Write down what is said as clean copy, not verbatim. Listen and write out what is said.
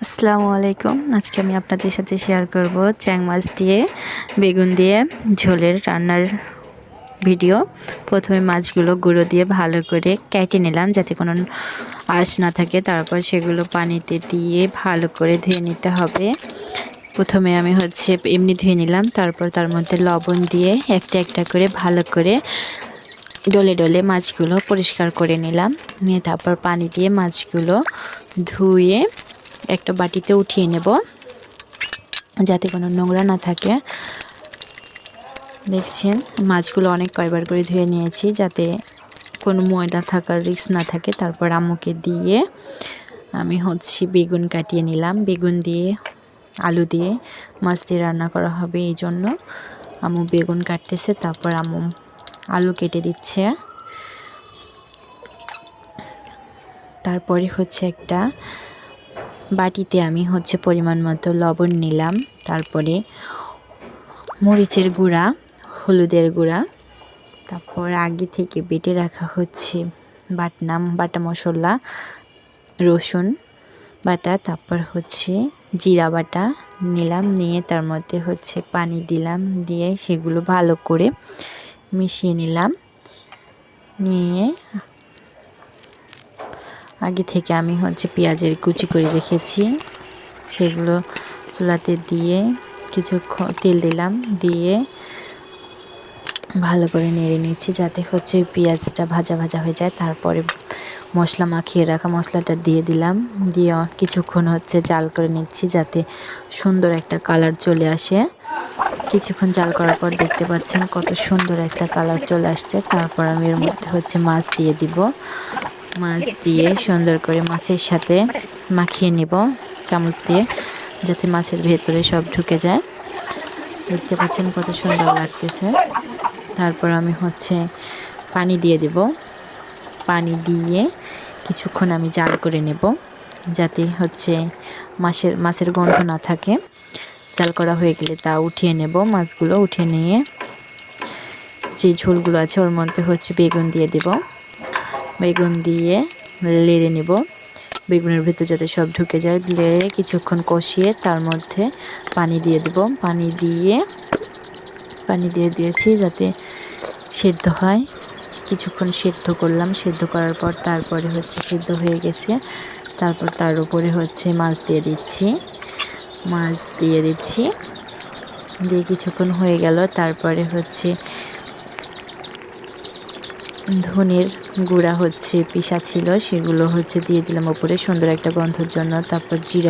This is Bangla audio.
আসসালামু আলাইকুম। আজকে আমি আপনাদের সাথে শেয়ার করব চ্যাং মাছ দিয়ে বেগুন দিয়ে ঝোলের রান্নার ভিডিও। প্রথমে মাছগুলো গুঁড়ো দিয়ে ভালো করে কেটে নিলাম যাতে কোনো আঁশ না থাকে। তারপর সেগুলো পানিতে দিয়ে ভালো করে ধুয়ে নিতে হবে। প্রথমে আমি এমনি ধুয়ে নিলাম, তারপর তার মধ্যে লবণ দিয়ে একটা একটা করে ভালো করে ডলে ডলে মাছগুলো পরিষ্কার করে নিলাম। নিয়ে তারপর পানি দিয়ে মাছগুলো ধুয়ে একটা বাটিতে উঠিয়ে নেব যাতে কোনো নোংরা না থাকে। দেখছেন মাছগুলো অনেক কয়বার করে ধুয়ে নিয়েছি যাতে কোনো ময়লা থাকার রিস্ক না থাকে। তারপর আম্মুকে দিয়ে আমি বেগুন কাটিয়ে নিলাম। বেগুন দিয়ে আলু দিয়ে মাছ দিয়ে রান্না করা হবে, এই জন্য আম্মু বেগুন কাটতেছে, তারপর আম্মু আলু কেটে দিচ্ছে। তারপরে একটা বাটিতে আমি পরিমাণ মতো লবণ নিলাম, তারপরে মরিচের গুঁড়া, হলুদের গুঁড়া, তারপর আগে থেকে বেটে রাখা বাটা মশলা, রসুন বাটা, তারপর জিরা বাটা নিলাম। নিয়ে তার মধ্যে পানি দিলাম, দিয়ে সেগুলো ভালো করে মিশিয়ে নিলাম। নিয়ে আগে থেকে আমি পেঁয়াজের কুচি করে রেখেছি, সেগুলো চুলাতে দিয়ে কিছুক্ষণ তেল দিলাম, দিয়ে ভালো করে নেড়ে নিচ্ছি যাতে পেঁয়াজটা ভাজা ভাজা হয়ে যায়। তারপরে মশলা মাখিয়ে রাখা মশলাটা দিয়ে দিলাম, দিয়ে কিছুক্ষণ জাল করে নিচ্ছি যাতে সুন্দর একটা কালার চলে আসে। কিছুক্ষণ জাল করার পর দেখতে পাচ্ছেন কত সুন্দর একটা কালার চলে আসছে। তারপর আমি এর মধ্যে মাছ দিয়ে দিব। মাছ দিয়ে সুন্দর করে মাছের সাথে মাখিয়ে নেব চামচ দিয়ে যাতে মাছের ভেতরে সব ঢুকে যায়। দেখতে পাচ্ছেন কত সুন্দর লাগতেছে। তারপর আমি পানি দিয়ে দেব। পানি দিয়ে কিছুক্ষণ আমি জাল করে নেব যাতে মাছের গন্ধ না থাকে। জাল করা হয়ে গেলে তা উঠিয়ে নেব। মাছগুলো উঠিয়ে নিয়ে যে ঝোলগুলো আছে ওর মধ্যে বেগুন দিয়ে দেব। বেগুন দিয়ে নেড়ে নেব, বেগুনের ভেতর যাতে সব ঢুকে যায়। নেড়ে কিছুক্ষণ কষিয়ে তার মধ্যে পানি দিয়ে দেব। পানি দিয়ে দিয়েছি যাতে সেদ্ধ হয়। কিছুক্ষণ সেদ্ধ করলাম, সেদ্ধ করার পর তারপরে সেদ্ধ হয়ে গেছে। তারপর তার উপরে মাছ দিয়ে দিচ্ছি। দিয়ে কিছুক্ষণ হয়ে গেল। তারপরে ধনের গুঁড়া পিসা ছিল, সেগুলো দিয়ে দিলাম উপরে সুন্দর একটা গন্ধের জন্য। তারপর জিরা